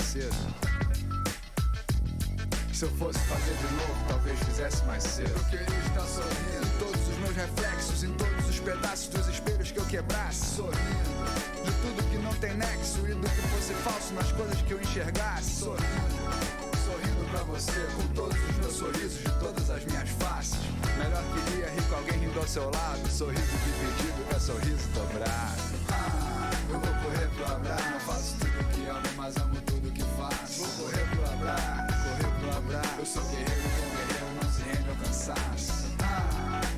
cedo. Se eu fosse fazer de novo, talvez fizesse mais cedo. Eu queria estar sorrindo em todos os meus reflexos, em todos os pedaços dos espelhos que eu quebrasse. Sorrindo de tudo que não tem nexo e do que fosse falso nas coisas que eu enxergasse. Sorrindo pra você, com todos os meus sorrisos de todas as minhas faces. Melhor queria rir com alguém rindo ao seu lado. Sorriso dividido pra sorriso dobrado. Eu vou correr pro abraço. Não faço tudo que amo, mas amo tudo que faço. Vou correr pro abraço. Eu sou guerreiro, com guerreiro não se rende ao cansaço.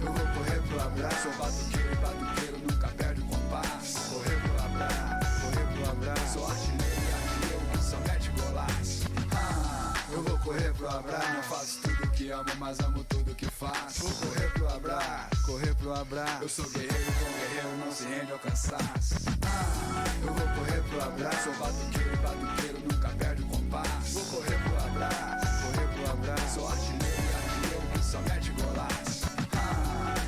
Eu vou correr pro abraço. Sou batuqueiro e batuqueiro nunca perde o compasso. Correr pro abraço. Sou artilheiro e artilheiro que só mete golaço. Eu vou correr pro abraço. Não faço tudo que amo, mas amo tudo que faço. Vou correr pro abraço. Eu sou guerreiro, com guerreiro não se rende ao cansaço. Eu vou correr pro abraço. Sou batuqueiro e batuqueiro nunca perde o compasso. Vou correr pro abraço. Sou artilheiro e artilheiro que só mete golaço.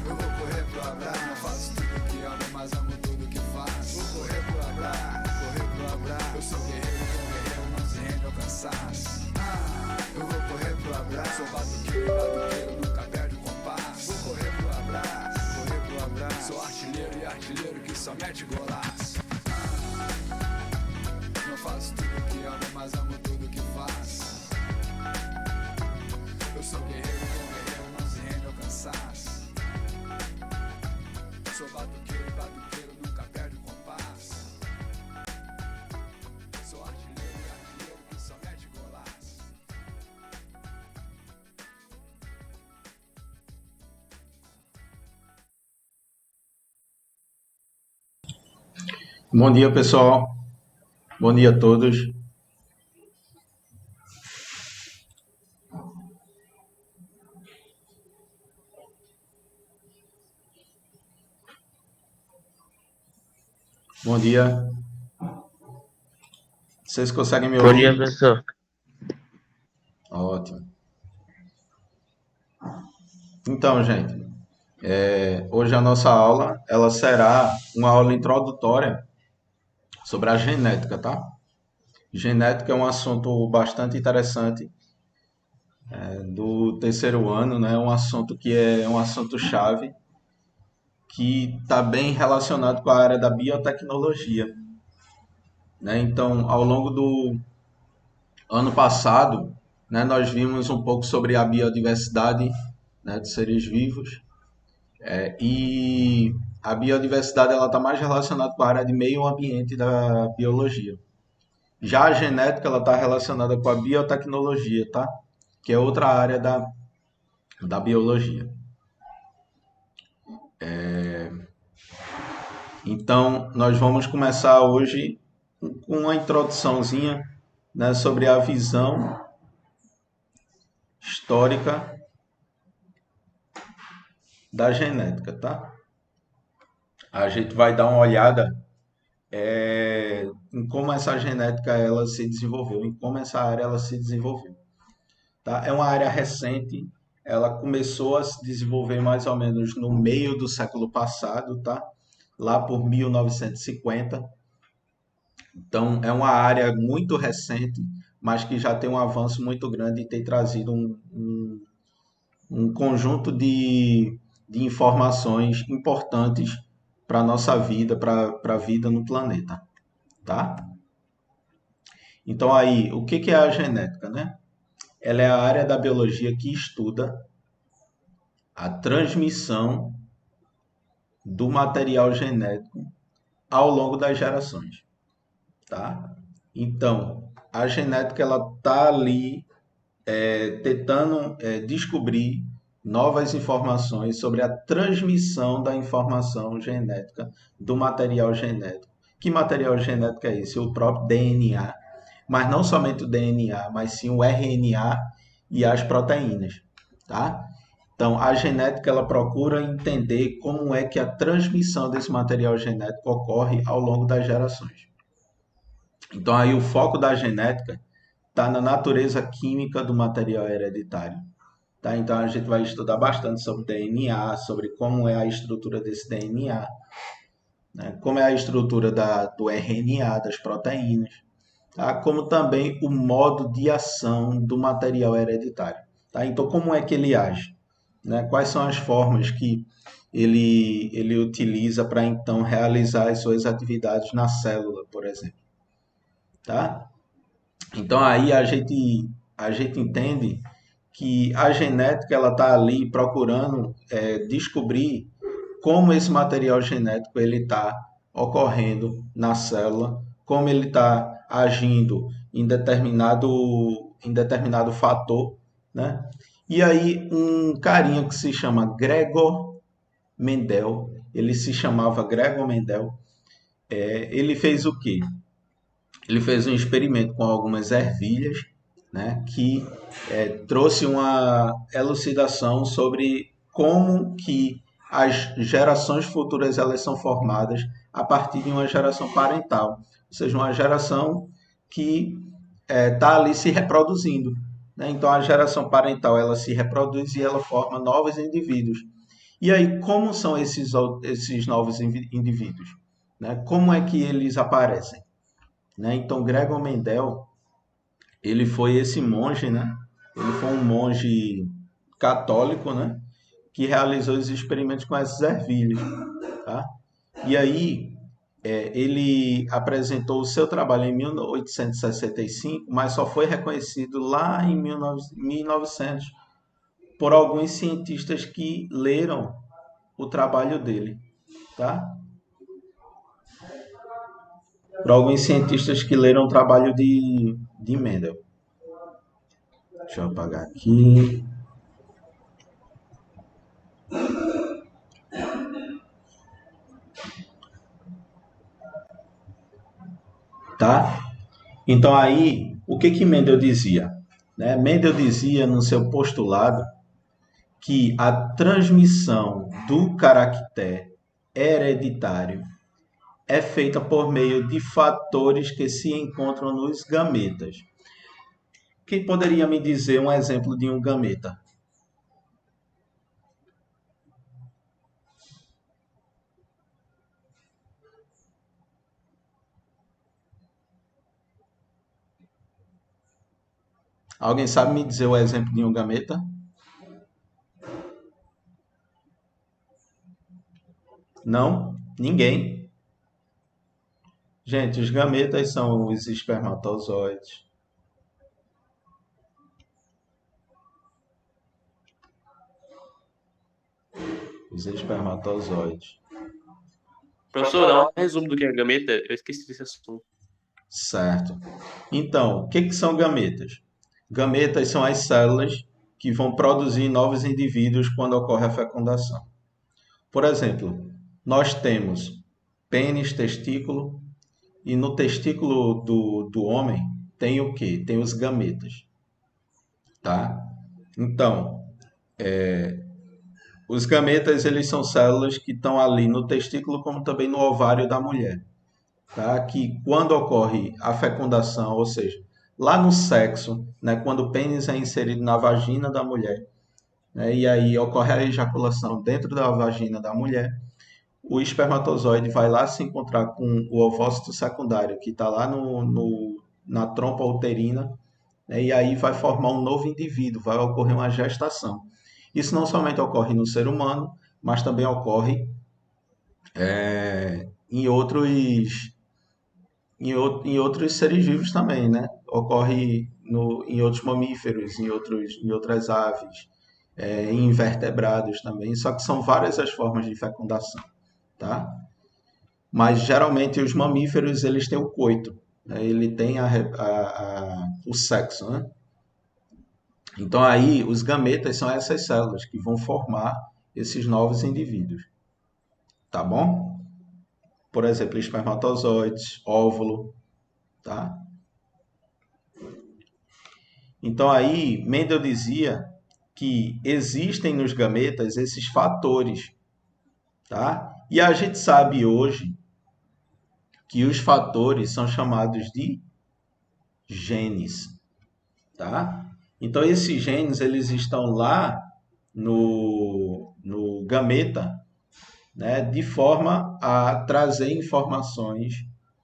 Eu vou correr pro abraço. Não faço tudo que amo, mas amo tudo que faço. Vou correr pro abraço. Eu sou guerreiro, com guerreiro não se rende ao cansaço. Eu vou correr pro abraço. Sou batuqueiro e batuqueiro nunca perde o compasso. Vou correr pro abraço. Sou artilheiro e artilheiro que só mete golaço. Não faço tudo que amo, mas amo tudo que faço. Eu sou guerreiro, com guerreiro não se rende ao cansaço. Sou batuqueiro, batuqueiro nunca perde o compasso. Sou artilheiro e artilheiro que só mete golaço. Bom dia, pessoal. Bom dia a todos. Bom dia. Vocês conseguem me Bom ouvir? dia, professor. Ótimo. Então, gente, hoje a nossa aula, ela será uma aula introdutória sobre a genética, tá? Genética é um assunto bastante interessante do terceiro ano, né? Um assunto que é um assunto chave, que está bem relacionado com a área da biotecnologia, né? Então, ao longo do ano passado, né, nós vimos um pouco sobre a biodiversidade, né, de seres vivos, e a biodiversidade ela está mais relacionada com a área de meio ambiente da biologia. Já a genética ela está relacionada com a biotecnologia, tá? Que é outra área da biologia. Então, nós vamos começar hoje com uma introduçãozinha, né, sobre a visão histórica da genética, tá? A gente vai dar uma olhada em como essa genética ela se desenvolveu, em como essa área ela se desenvolveu, tá? É uma área recente, ela começou a se desenvolver mais ou menos no meio do século passado, tá? Lá por 1950. Então, é uma área muito recente, mas que já tem um avanço muito grande e tem trazido um conjunto de informações importantes para a nossa vida, para a vida no planeta, tá? Então, aí, o que é a genética, né? Ela é a área da biologia que estuda a transmissão do material genético ao longo das gerações, tá? Então, a genética ela está ali tentando descobrir novas informações sobre a transmissão da informação genética do material genético. Que material genético é esse? O próprio DNA, mas não somente o DNA, mas sim o RNA e as proteínas, tá? Então, a genética ela procura entender como é que a transmissão desse material genético ocorre ao longo das gerações. Então, aí o foco da genética está na natureza química do material hereditário. Tá? Então, a gente vai estudar bastante sobre DNA, sobre como é a estrutura desse DNA, né? Como é a estrutura do RNA, das proteínas. tá? Como também o modo de ação do material hereditário. Tá? Então, como é que ele age? Né? Quais são as formas que ele utiliza para então realizar as suas atividades na célula, por exemplo? Tá? Então, aí a gente entende que a genética ela está ali procurando descobrir como esse material genético ele está ocorrendo na célula, como ele está agindo em determinado fator, né? E aí um carinha que se chama Gregor Mendel, ele se chamava Gregor Mendel, ele fez o quê? Ele fez um experimento com algumas ervilhas, né, que trouxe uma elucidação sobre como que as gerações futuras elas são formadas a partir de uma geração parental, ou seja, uma geração que está ali se reproduzindo. Né? Então, a geração parental ela se reproduz e ela forma novos indivíduos. E aí, como são esses novos indivíduos? Né? Como é que eles aparecem? Né? Então, Gregor Mendel, ele foi esse monge, né? Ele foi um monge católico, né? Que realizou os experimentos com essas ervilhas, tá? E aí, ele apresentou o seu trabalho em 1865, mas só foi reconhecido lá em 1900 por alguns cientistas que leram o trabalho dele, tá? Por alguns cientistas que leram o trabalho de Mendel. Deixa eu apagar aqui. Tá? Então aí, o que que Mendel dizia? Né? Mendel dizia no seu postulado que a transmissão do caractere hereditário é feita por meio de fatores que se encontram nos gametas. Quem poderia me dizer um exemplo de um gameta? Alguém sabe me dizer o exemplo de um gameta? Não? Ninguém? Gente, os gametas são os espermatozoides. Os espermatozoides. Professor, dá um resumo do que é gameta. Eu esqueci desse assunto. Certo. Então, o que que são gametas? Gametas são as células que vão produzir novos indivíduos quando ocorre a fecundação. Por exemplo, nós temos pênis, testículo, e no testículo do homem tem o quê? Tem os gametas, tá? Então, os gametas eles são células que estão ali no testículo como também no ovário da mulher, tá? Que quando ocorre a fecundação, ou seja, lá no sexo, né, quando o pênis é inserido na vagina da mulher, né, e aí ocorre a ejaculação dentro da vagina da mulher, o espermatozoide vai lá se encontrar com o ovócito secundário, que está lá na trompa uterina, né, e aí vai formar um novo indivíduo, vai ocorrer uma gestação. Isso não somente ocorre no ser humano, mas também ocorre em em outros seres vivos também, né? Ocorre em outros mamíferos, em outras aves, em invertebrados também. Só que são várias as formas de fecundação, tá? Mas geralmente os mamíferos eles têm o coito, né? Ele tem o sexo, né? Então aí os gametas são essas células que vão formar esses novos indivíduos, tá bom? Por exemplo, espermatozoides, óvulo, tá? Então aí Mendel dizia que existem nos gametas esses fatores, tá? E a gente sabe hoje que os fatores são chamados de genes, tá? Então esses genes eles estão lá no gameta, né, de forma a trazer informações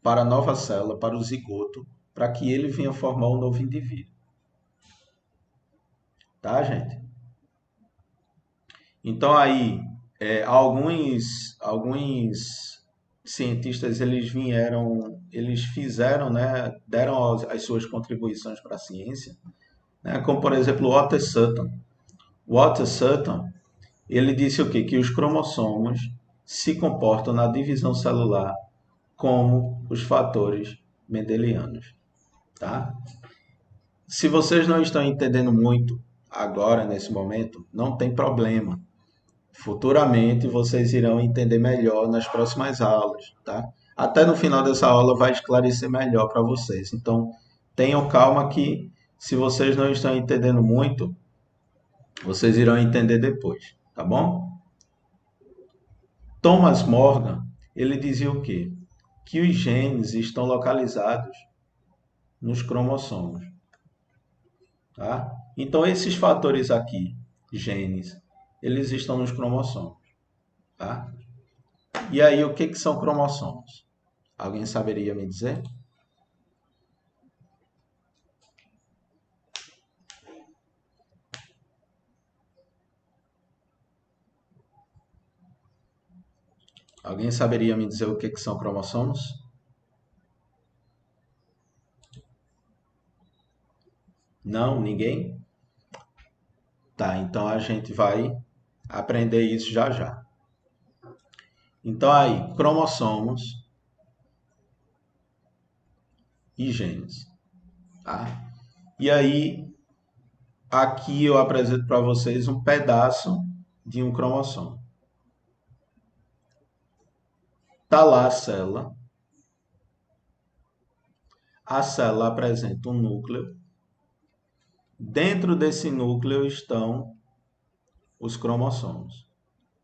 para a nova célula, para o zigoto, para que ele venha formar um novo indivíduo. Tá, gente? Então aí, alguns cientistas eles fizeram, né, deram as suas contribuições para a ciência, né, como por exemplo o Walter Sutton. O Walter Sutton, ele disse o quê? Que os cromossomos se comportam na divisão celular como os fatores mendelianos, tá? Se vocês não estão entendendo muito agora, nesse momento, não tem problema. Futuramente vocês irão entender melhor nas próximas aulas, tá? Até no final dessa aula vai esclarecer melhor para vocês. Então, tenham calma que se vocês não estão entendendo muito, vocês irão entender depois, tá bom? Thomas Morgan, ele dizia o quê? Que os genes estão localizados nos cromossomos, tá? Então, esses fatores aqui, genes, eles estão nos cromossomos, tá? E aí, o que são cromossomos? Alguém saberia me dizer? Alguém saberia me dizer o que são cromossomos? Não? Ninguém? Tá, então a gente vai aprender isso já já. Então aí, cromossomos e genes, tá? E aí, aqui eu apresento para vocês um pedaço de um cromossomo. Tá lá a célula. A célula apresenta um núcleo. Dentro desse núcleo estão os cromossomos.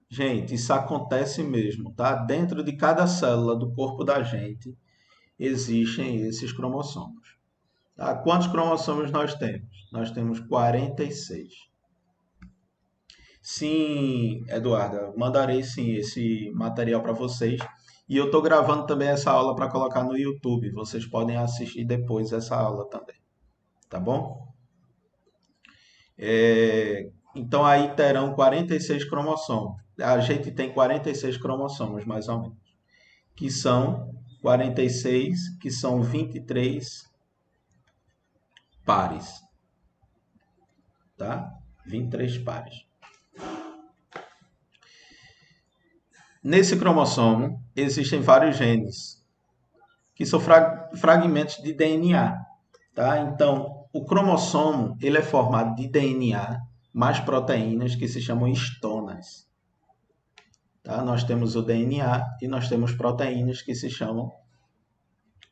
Gente, isso acontece mesmo, tá? Dentro de cada célula do corpo da gente existem esses cromossomos. Tá? Quantos cromossomos nós temos? Nós temos 46. Sim, Eduarda, mandarei sim esse material para vocês. E eu estou gravando também essa aula para colocar no YouTube. Vocês podem assistir depois essa aula também. Tá bom? Então aí terão 46 cromossomos. A gente tem 46 cromossomos, mais ou menos. Que são 46, que são 23 pares. Tá? 23 pares. Nesse cromossomo existem vários genes, que são fragmentos de DNA. Tá? Então, o cromossomo ele é formado de DNA mais proteínas que se chamam histonas. Tá? Nós temos o DNA e nós temos proteínas que se chamam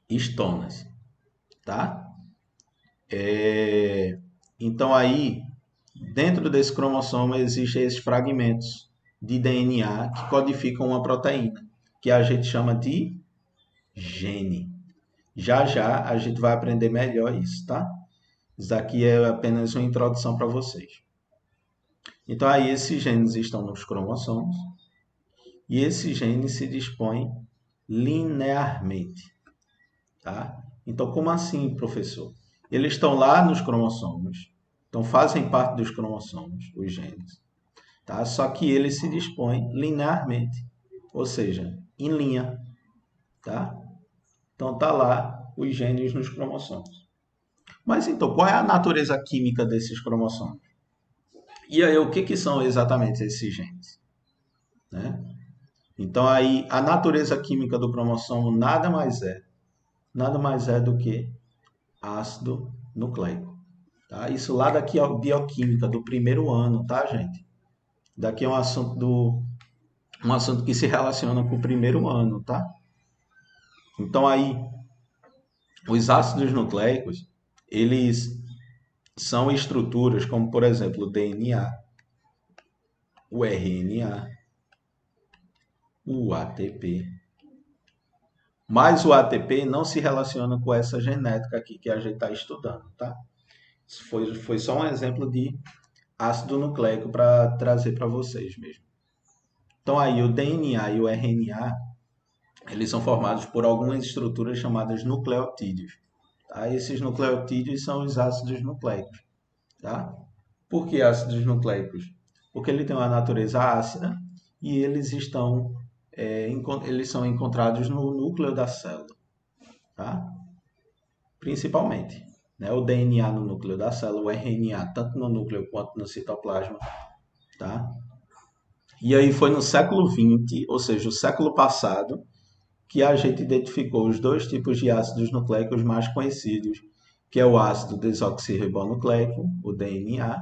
histonas. Tá? Então, aí, dentro desse cromossomo existem esses fragmentos de DNA que codificam uma proteína, que a gente chama de gene. Já já a gente vai aprender melhor isso, tá? Isso aqui é apenas uma introdução para vocês. Então aí esses genes estão nos cromossomos e esses genes se dispõem linearmente, tá? Então como assim, professor? Eles estão lá nos cromossomos, então fazem parte dos cromossomos, os genes, tá? Só que eles se dispõem linearmente, ou seja, em linha, tá? Então tá lá os genes nos cromossomos. Mas então, qual é a natureza química desses cromossomos? E aí, o que são exatamente esses genes? Né? Então aí, a natureza química do cromossomo nada mais é do que ácido nucleico. Tá? Isso lá daqui é bioquímica do primeiro ano, tá, gente? Daqui é um assunto que se relaciona com o primeiro ano, tá? Então aí, os ácidos nucleicos, eles são estruturas como, por exemplo, o DNA, o RNA, o ATP. Mas o ATP não se relaciona com essa genética aqui que a gente está estudando, tá? Isso foi só um exemplo de ácido nucleico para trazer para vocês mesmo. Então aí o DNA e o RNA, eles são formados por algumas estruturas chamadas nucleotídeos. Tá? Esses nucleotídeos são os ácidos nucleicos. Tá? Por que ácidos nucleicos? Porque ele tem uma natureza ácida e eles são encontrados no núcleo da célula. Tá? Principalmente. Né? O DNA no núcleo da célula, o RNA, tanto no núcleo quanto no citoplasma. Tá? E aí foi no século XX, ou seja, o século passado, que a gente identificou os dois tipos de ácidos nucleicos mais conhecidos, que é o ácido desoxirribonucleico, o DNA,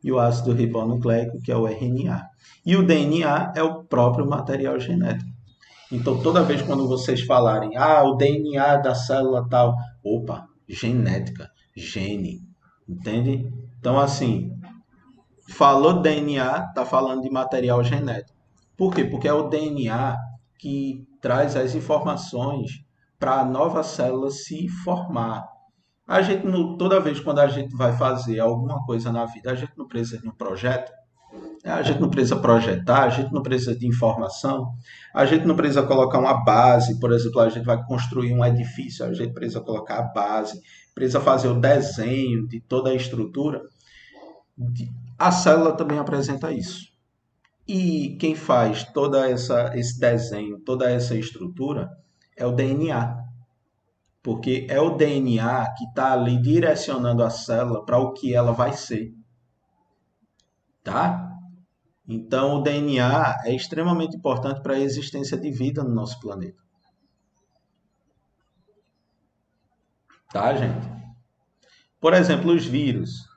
e o ácido ribonucleico, que é o RNA. E o DNA é o próprio material genético. Então, toda vez quando vocês falarem, o DNA da célula tal, opa, genética, gene, entende? Então, assim, falou DNA, está falando de material genético. Por quê? Porque é o DNA que traz as informações para a nova célula se formar. A gente, toda vez quando a gente vai fazer alguma coisa na vida, a gente não precisa de um projeto, a gente não precisa projetar, a gente não precisa de informação, a gente não precisa colocar uma base, por exemplo, a gente vai construir um edifício, a gente precisa colocar a base, precisa fazer o desenho de toda a estrutura. A célula também apresenta isso. E quem faz esse desenho, toda essa estrutura, é o DNA. Porque é o DNA que está ali direcionando a célula para o que ela vai ser. Tá? Então, o DNA é extremamente importante para a existência de vida no nosso planeta. Tá, gente? Por exemplo, os vírus.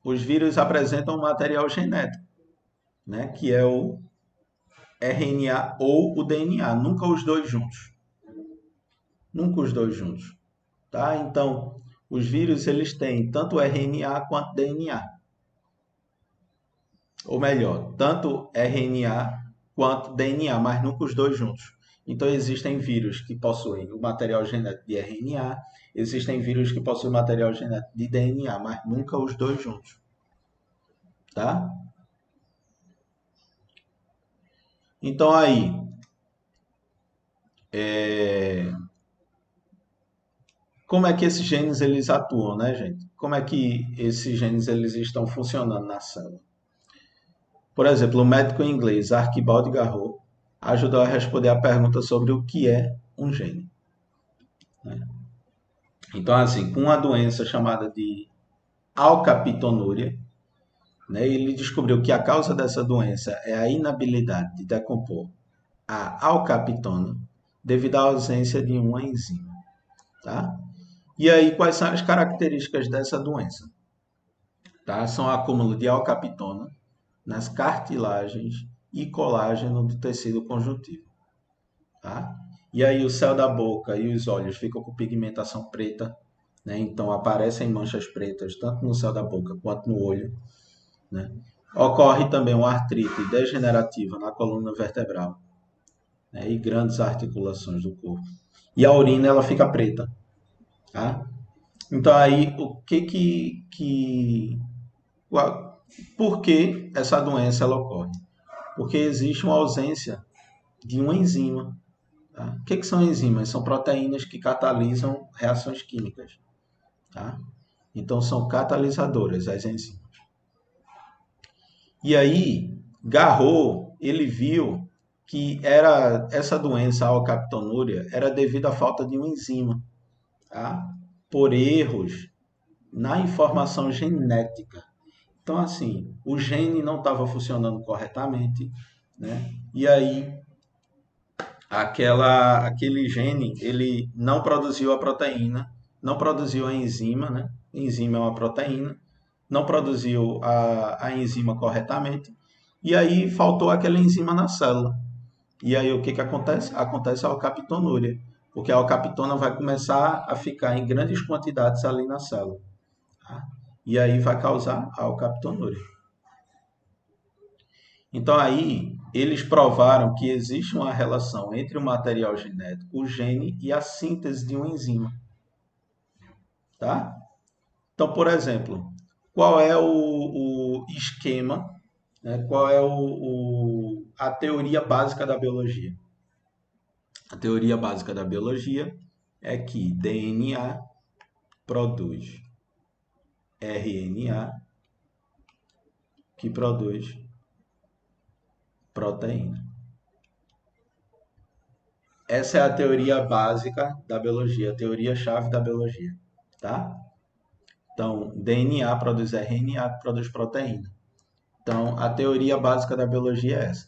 Os vírus apresentam um material genético, né? Que é o RNA ou o DNA. Nunca os dois juntos. Nunca os dois juntos. Tá? Então, os vírus eles têm tanto RNA quanto DNA. Ou melhor, tanto RNA quanto DNA, mas nunca os dois juntos. Então, existem vírus que possuem o material genético de RNA, existem vírus que possuem o material genético de DNA, mas nunca os dois juntos. Tá? Então, aí, como é que esses genes eles atuam, né, gente? Como é que esses genes eles estão funcionando na célula? Por exemplo, o médico inglês Archibald Garreau ajudou a responder a pergunta sobre o que é um gene. Né? Então, assim, com uma doença chamada de alcapitonúria, né, ele descobriu que a causa dessa doença é a inabilidade de decompor a alcaptona devido à ausência de uma enzima. Tá? E aí, quais são as características dessa doença? Tá? São o acúmulo de alcaptona nas cartilagens e colágeno do tecido conjuntivo. Tá? E aí o céu da boca e os olhos ficam com pigmentação preta, né? Então aparecem manchas pretas tanto no céu da boca quanto no olho. Né? Ocorre também uma artrite degenerativa na coluna vertebral, né? E grandes articulações do corpo. E a urina ela fica preta. Tá? Então aí por que essa doença ela ocorre? Porque existe uma ausência de uma enzima. Tá? O que são enzimas? São proteínas que catalisam reações químicas. Tá? Então são catalisadoras as enzimas. E aí, Garreau, ele viu que essa doença, a alcapitonúria, era devido à falta de uma enzima. Tá? Por erros na informação genética. Então, assim, o gene não estava funcionando corretamente, né? E aí, aquele gene, ele não produziu a proteína, não produziu a enzima, né? A enzima é uma proteína, não produziu a enzima corretamente, e aí faltou aquela enzima na célula. E aí, o que acontece? Acontece a alcapitonúria, porque a alcaptona vai começar a ficar em grandes quantidades ali na célula. Tá? E aí vai causar a alcapitonúria. Então aí eles provaram que existe uma relação entre o material genético, o gene e a síntese de uma enzima. Tá? Então, por exemplo, qual é o esquema, né? Qual é a teoria básica da biologia? A teoria básica da biologia é que DNA produz RNA, que produz proteína. Essa é a teoria básica da biologia, a teoria-chave da biologia, tá? Então, DNA produz RNA, que produz proteína. Então, a teoria básica da biologia é essa.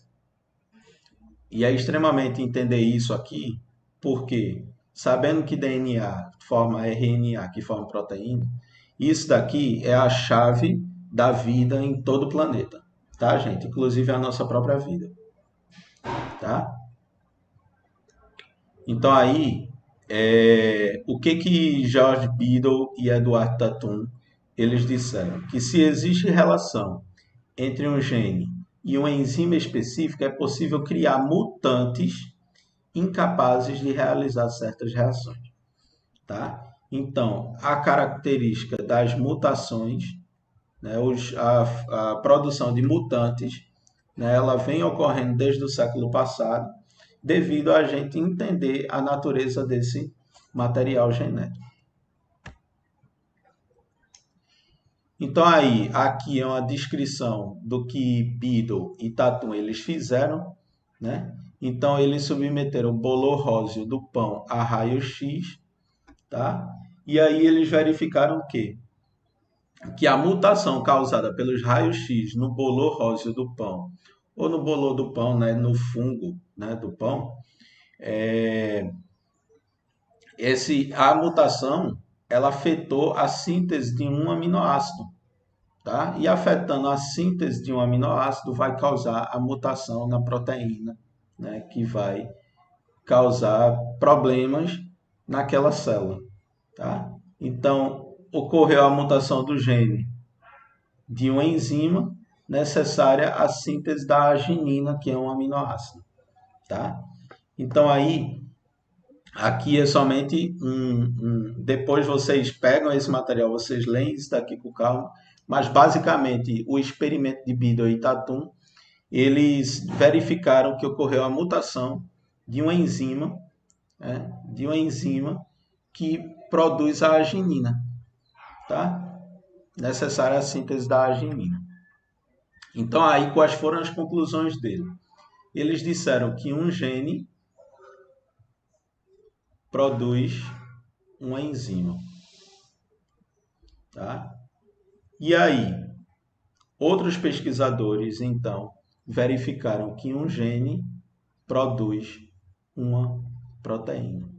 E é extremamente entender isso aqui, porque sabendo que DNA forma RNA, que forma proteína, isso daqui é a chave da vida em todo o planeta, tá, gente? Inclusive a nossa própria vida, tá? Então aí, o que George Biddle e Edward Tatum, eles disseram? Que se existe relação entre um gene e uma enzima específica, é possível criar mutantes incapazes de realizar certas reações, tá? Então, a característica das mutações, né, a produção de mutantes, né, ela vem ocorrendo desde o século passado, devido a gente entender a natureza desse material genético. Então aí, aqui é uma descrição do que Biddle e Tatum eles fizeram, né? Então eles submeteram o bolo róseo do pão a raio-x, tá? E aí eles verificaram o quê? Que a mutação causada pelos raios-x no bolo róseo do pão, ou no bolo do pão, né, no fungo, né, do pão, a mutação ela afetou a síntese de um aminoácido, tá? E afetando a síntese de um aminoácido vai causar a mutação na proteína, né, que vai causar problemas naquela célula, tá? Então, ocorreu a mutação do gene de uma enzima necessária à síntese da arginina, que é um aminoácido, tá? Então aí, aqui é somente depois vocês pegam esse material, vocês leem isso daqui com calma, mas basicamente o experimento de Biddle e Tatum, eles verificaram que ocorreu a mutação de uma enzima, né, que produz a arginina, tá? Necessária à síntese da arginina. Então aí quais foram as conclusões dele? Eles disseram que um gene produz uma enzima, tá? E aí, outros pesquisadores, então, verificaram que um gene produz uma proteína.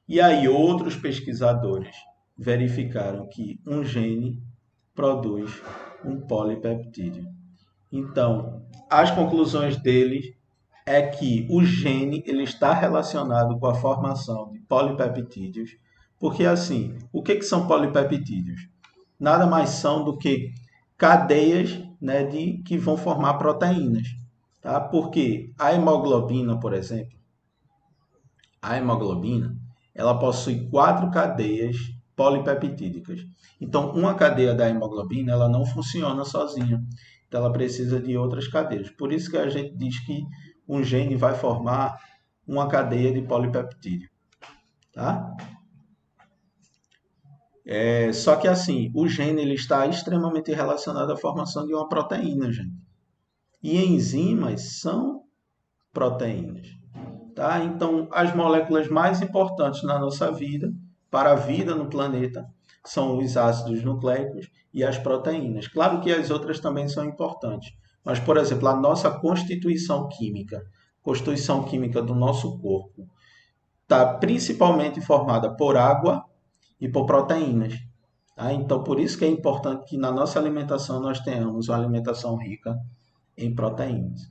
E aí, outros pesquisadores verificaram que um gene produz um polipeptídeo. Então, as conclusões deles é que o gene ele está relacionado com a formação de polipeptídeos, porque assim, o que são polipeptídeos? Nada mais são do que cadeias, né, que vão formar proteínas, tá? Porque a hemoglobina, por exemplo, ela possui 4 cadeias polipeptídicas. Então, uma cadeia da hemoglobina ela não funciona sozinha, então ela precisa de outras cadeias. Por isso que a gente diz que um gene vai formar uma cadeia de polipeptídeo, tá? Só que assim, o gene ele está extremamente relacionado à formação de uma proteína, gente. E enzimas são proteínas, tá? Então, as moléculas mais importantes na nossa vida, para a vida no planeta, são os ácidos nucleicos e as proteínas. Claro que as outras também são importantes, mas, por exemplo, a nossa constituição química do nosso corpo, está principalmente formada por água e por proteínas. Tá? Então, por isso que é importante que na nossa alimentação nós tenhamos uma alimentação rica em proteínas.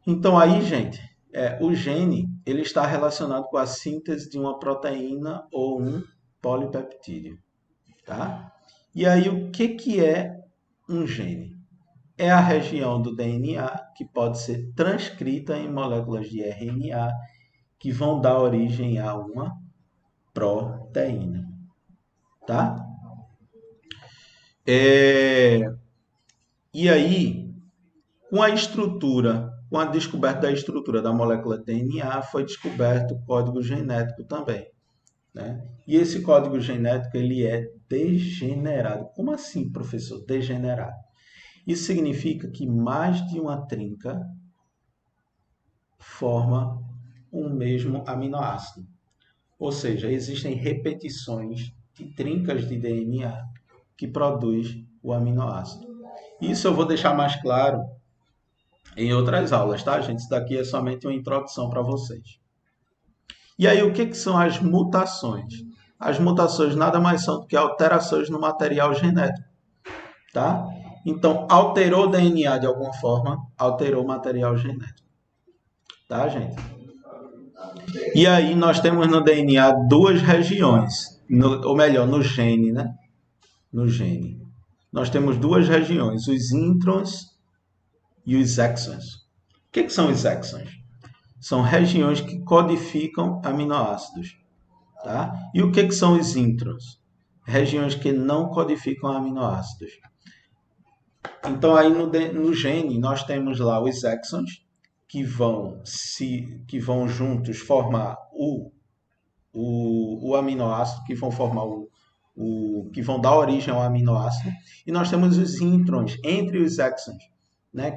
Então, aí, gente, o gene ele está relacionado com a síntese de uma proteína ou um polipeptídeo. Tá? E aí, o que é um gene? É a região do DNA que pode ser transcrita em moléculas de RNA que vão dar origem a uma proteína, tá? E aí, com com a descoberta da estrutura da molécula DNA, foi descoberto o código genético também, né? E esse código genético ele é degenerado. Como assim, professor? Degenerado. Isso significa que mais de uma trinca forma um mesmo aminoácido. Ou seja, existem repetições de trincas de DNA que produz o aminoácido. Isso eu vou deixar mais claro em outras aulas, tá, gente? Isso daqui é somente uma introdução para vocês. E aí, o que são as mutações? As mutações nada mais são do que alterações no material genético, tá? Então, alterou o DNA de alguma forma, alterou o material genético, tá, gente? E aí, nós temos no DNA duas regiões, ou melhor, no gene, né? No gene. Nós temos duas regiões, os introns e os exons. O que são os exons? São regiões que codificam aminoácidos. Tá? E o que são os introns? Regiões que não codificam aminoácidos. Então, aí no gene, nós temos lá os exons, que vão juntos formar o aminoácido, que vão formar que vão dar origem ao aminoácido. E nós temos os introns entre os exons, né,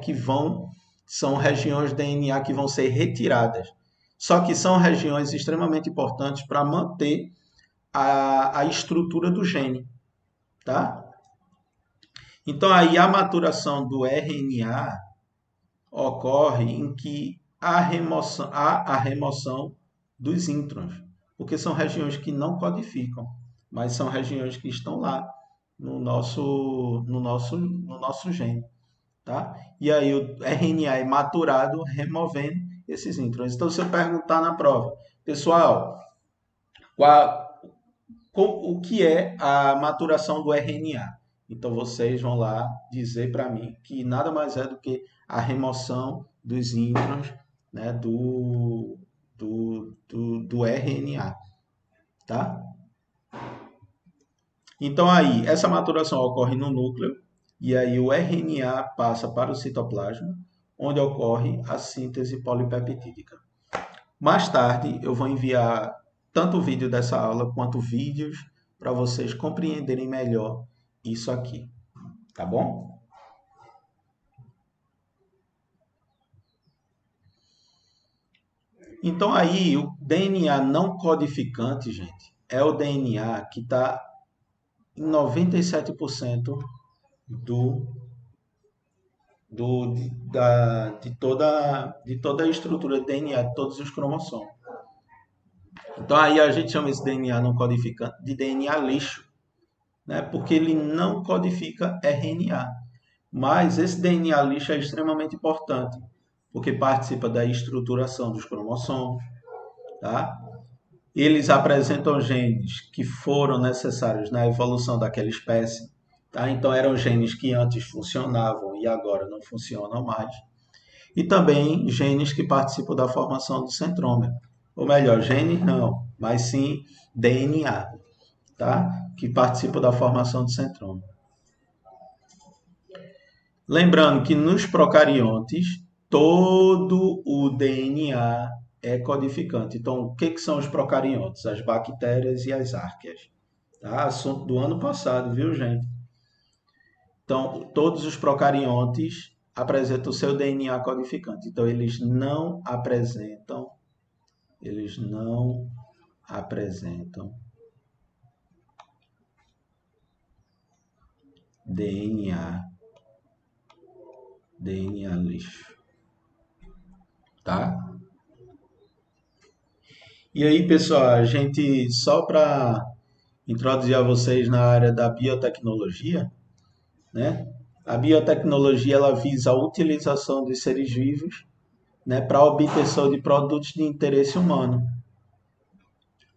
são regiões de DNA que vão ser retiradas. Só que são regiões extremamente importantes para manter a estrutura do gene, tá? Então, aí a maturação do RNA ocorre em que há a remoção dos introns, porque são regiões que não codificam, mas são regiões que estão lá no nosso gene. Tá? E aí o RNA é maturado removendo esses introns. Então, se eu perguntar na prova, pessoal, o que é a maturação do RNA? Então, vocês vão lá dizer para mim que nada mais é do que a remoção dos introns, né, do RNA. Tá? Então, aí, essa maturação ocorre no núcleo, e aí o RNA passa para o citoplasma, onde ocorre a síntese polipeptídica. Mais tarde, eu vou enviar tanto o vídeo dessa aula, quanto vídeos para vocês compreenderem melhor isso aqui. Tá bom? Então, aí, o DNA não codificante, gente, é o DNA que está em 97% de toda a estrutura de DNA, de todos os cromossomos. Então, aí a gente chama esse DNA não codificante de DNA lixo, né? Porque ele não codifica RNA. Mas esse DNA lixo é extremamente importante, porque participa da estruturação dos cromossomos, tá? Eles apresentam genes que foram necessários na evolução daquela espécie. Tá? Então, eram genes que antes funcionavam e agora não funcionam mais. E também genes que participam da formação do centrômero. Ou melhor, genes não, mas sim DNA, tá? Que participam da formação do centrômero. Lembrando que nos procariontes, todo o DNA é codificante. Então, o que são os procariontes? As bactérias e as árqueas. Tá? Assunto do ano passado, viu, gente? Então, todos os procariontes apresentam o seu DNA codificante. Então, eles não apresentam DNA lixo. Tá? E aí, pessoal, a gente, só para introduzir a vocês na área da biotecnologia, né? A biotecnologia ela visa a utilização de seres vivos, né, para a obtenção de produtos de interesse humano.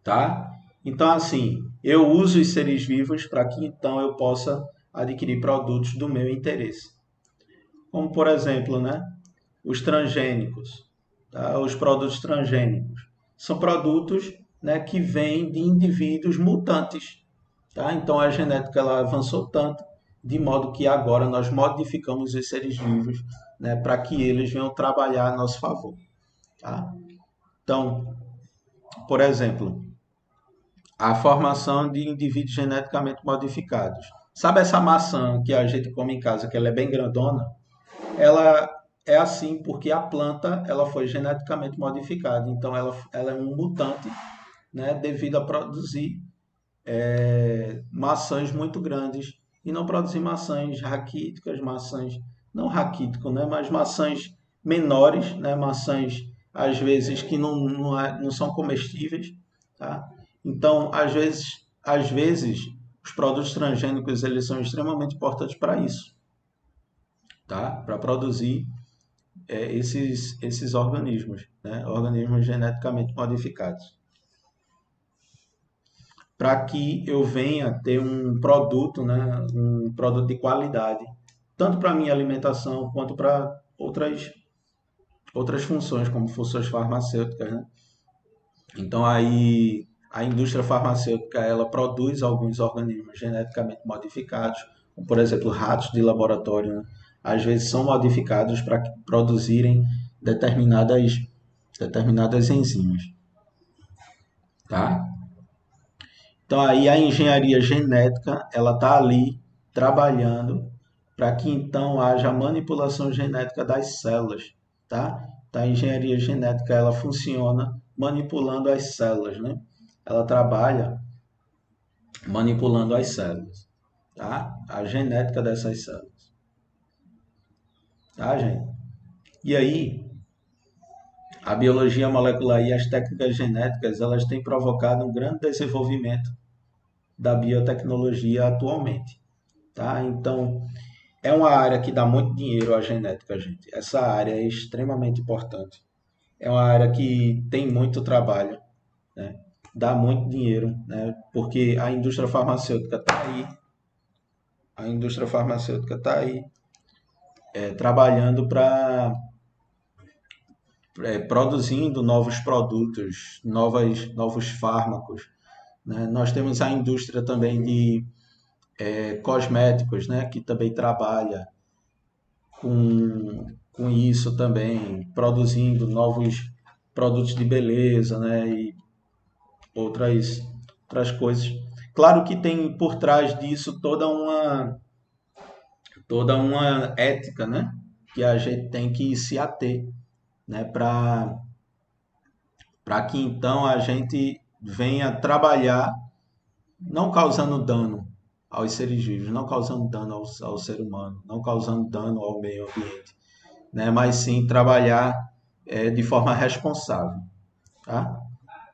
Tá? Então, assim, eu uso os seres vivos para que então eu possa adquirir produtos do meu interesse. Como, por exemplo, né, os transgênicos, tá? Os produtos transgênicos são produtos, né, que vêm de indivíduos mutantes. Tá? Então, a genética ela avançou tanto de modo que agora nós modificamos os seres vivos, né, para que eles venham trabalhar a nosso favor. Tá? Então, por exemplo, a formação de indivíduos geneticamente modificados. Sabe essa maçã que a gente come em casa, que ela é bem grandona? Ela é assim porque a planta ela foi geneticamente modificada, então ela é um mutante, né, devido a produzir maçãs muito grandes e não produzir maçãs raquíticas, maçãs não raquítico, né, mas maçãs menores, né, maçãs às vezes que não são comestíveis, tá? Então, às vezes os produtos transgênicos eles são extremamente importantes para isso, tá? Para produzir esses organismos, né? Organismos geneticamente modificados, para que eu venha ter um produto, né? Um produto de qualidade, tanto para a minha alimentação quanto para outras funções, como funções farmacêuticas, né? Então aí a indústria farmacêutica ela produz alguns organismos geneticamente modificados, como, por exemplo, ratos de laboratório, né? Às vezes são modificados para produzirem determinadas enzimas, tá? Então aí a engenharia genética ela está ali trabalhando para que então haja manipulação genética das células, tá? Então a engenharia genética ela funciona manipulando as células, né? Ela trabalha manipulando as células, tá? A genética dessas células, tá, gente? E aí, a biologia molecular e as técnicas genéticas, elas têm provocado um grande desenvolvimento da biotecnologia atualmente, tá? Então, é uma área que dá muito dinheiro à genética, gente. Essa área é extremamente importante. É uma área que tem muito trabalho, né? Dá muito dinheiro, né? Porque a indústria farmacêutica está aí. A indústria farmacêutica está aí trabalhando para produzindo novos produtos, novos fármacos, né? Nós temos a indústria também de cosméticos, né? Que também trabalha com isso também, produzindo novos produtos de beleza, né? E outras coisas. Claro que tem por trás disso toda uma ética, né? Que a gente tem que se ater, né? Para que então a gente venha trabalhar não causando dano aos seres vivos, não causando dano ao ser humano, não causando dano ao meio ambiente, né? Mas sim trabalhar de forma responsável, tá?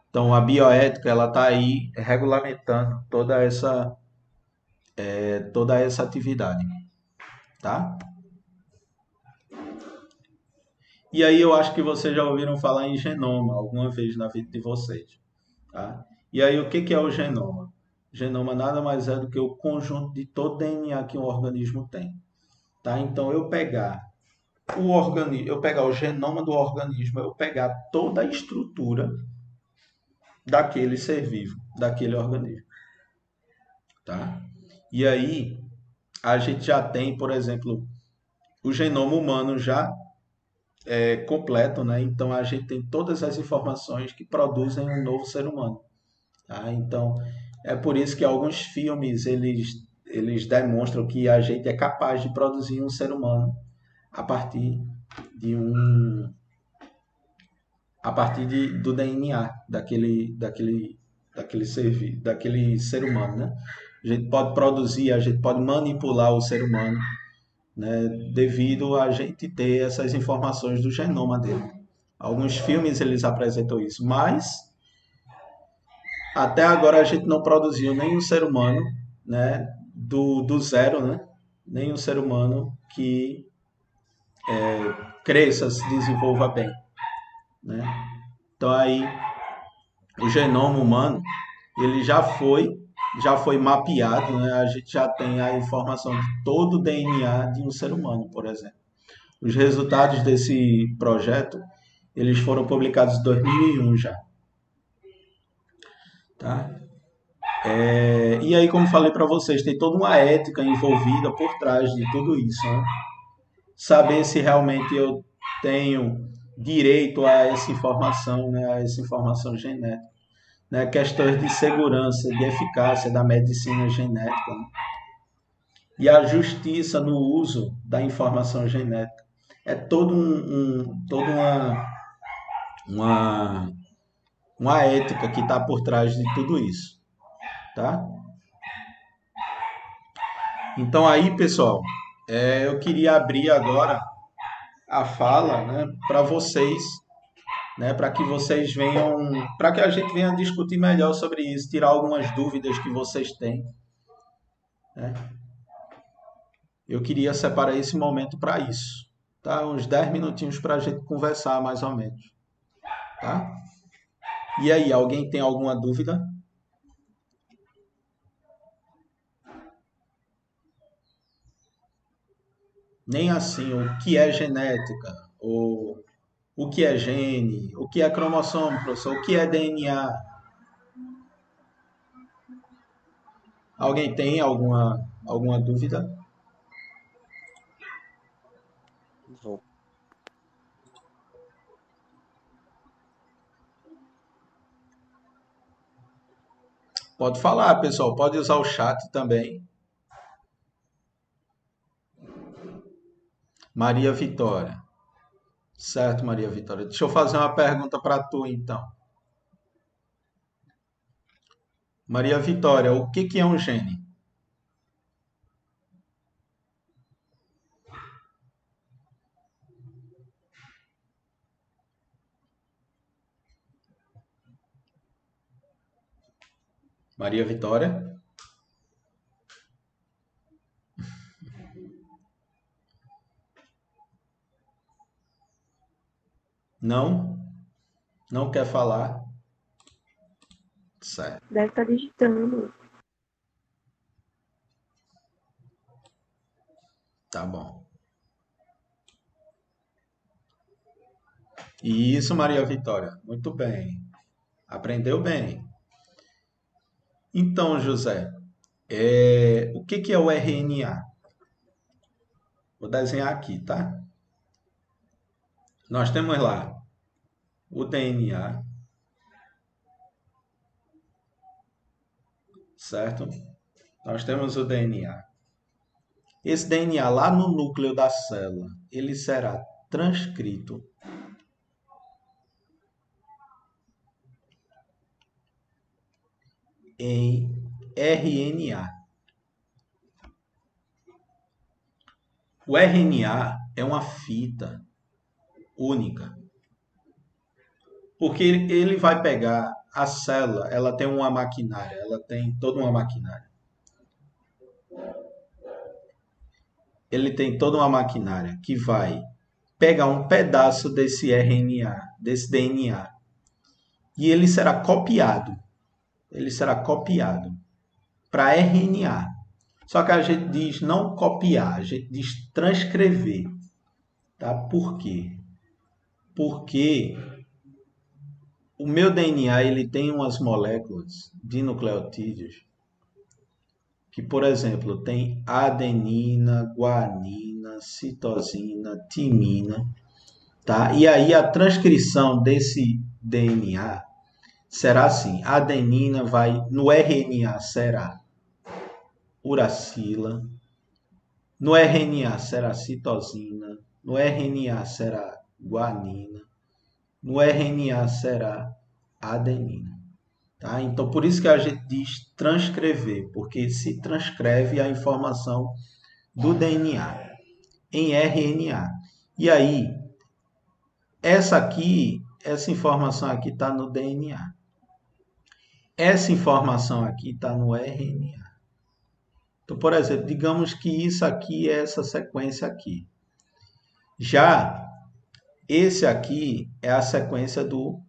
Então a bioética ela está aí regulamentando toda essa atividade, tá? E aí eu acho que vocês já ouviram falar em genoma alguma vez na vida de vocês, tá? E aí o que é o genoma? Genoma nada mais é do que o conjunto de todo o DNA que um organismo tem, tá? Então eu pegar o genoma do organismo, eu pegar toda a estrutura daquele ser vivo, daquele organismo, tá? E aí a gente já tem, por exemplo, o genoma humano já completo, né? Então a gente tem todas as informações que produzem um novo ser humano, tá? Então é por isso que alguns filmes eles demonstram que a gente é capaz de produzir um ser humano a partir de do DNA daquele ser humano, né? A gente pode produzir, a gente pode manipular o ser humano, né? Devido a gente ter essas informações do genoma dele. Alguns filmes eles apresentam isso, mas até agora a gente não produziu nenhum ser humano, né? Do zero, né? Nenhum ser humano que cresça, se desenvolva bem, né? Então aí o genoma humano ele já foi mapeado, né? A gente já tem a informação de todo o DNA de um ser humano, por exemplo. Os resultados desse projeto eles foram publicados em 2001 já, tá? E aí, como falei para vocês, tem toda uma ética envolvida por trás de tudo isso, né? Saber se realmente eu tenho direito a essa informação, né? A essa informação genética, né? Questões de segurança, de eficácia da medicina genética, né? E a justiça no uso da informação genética. É toda uma, uma ética que está por trás de tudo isso, tá? Então aí, pessoal, eu queria abrir agora a fala, né, para vocês, né, para que vocês venham, para que a gente venha discutir melhor sobre isso, tirar algumas dúvidas que vocês têm, né? Eu queria separar esse momento para isso, tá? Uns 10 minutinhos para a gente conversar mais ou menos, tá? E aí, alguém tem alguma dúvida? Nem assim, o que é genética, ou o que é gene, o que é cromossomo, professor, o que é DNA? Alguém tem alguma dúvida? Não. Pode falar, pessoal, pode usar o chat também. Maria Vitória. Certo, Maria Vitória. Deixa eu fazer uma pergunta para tu, então. Maria Vitória, o que é um gene? Maria Vitória? Não? Não quer falar? Certo. Deve estar digitando. Tá bom. Isso, Maria Vitória. Muito bem. Aprendeu bem. Então, José, o que é o RNA? Vou desenhar aqui, tá? Nós temos lá o DNA, certo? Nós temos o DNA. Esse DNA lá no núcleo da célula, ele será transcrito em RNA. O RNA é uma fita única, porque ele vai pegar a célula, ela tem uma maquinária, ela tem toda uma maquinária. Ele tem toda uma maquinária que vai pegar um pedaço desse RNA, desse DNA, e ele será copiado para RNA. Só que a gente diz não copiar, a gente diz transcrever. Tá? Por quê? Porque o meu DNA ele tem umas moléculas de nucleotídeos que, por exemplo, tem adenina, guanina, citosina, timina. Tá? E aí a transcrição desse DNA será assim, a adenina vai, no RNA será uracila, no RNA será citosina, no RNA será guanina, no RNA será adenina. Tá? Então, por isso que a gente diz transcrever, porque se transcreve a informação do DNA em RNA. E aí, essa informação aqui está no DNA. Essa informação aqui está no RNA. Então, por exemplo, digamos que isso aqui é essa sequência aqui. Já esse aqui é a sequência do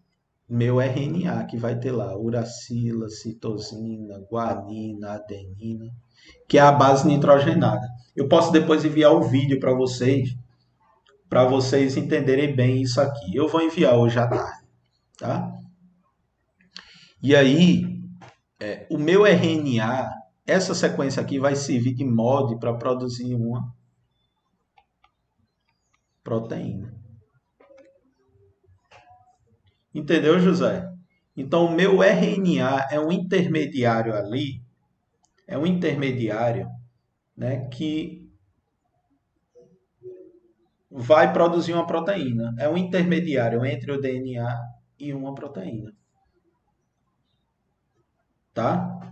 meu RNA, que vai ter lá uracila, citosina, guanina, adenina, que é a base nitrogenada. Eu posso depois enviar o vídeo para vocês entenderem bem isso aqui. Eu vou enviar hoje à tarde, tá? E aí, o meu RNA, essa sequência aqui vai servir de molde para produzir uma proteína. Entendeu, José? Então, o meu RNA é um intermediário ali, é um intermediário, né, que vai produzir uma proteína. É um intermediário entre o DNA e uma proteína. Tá?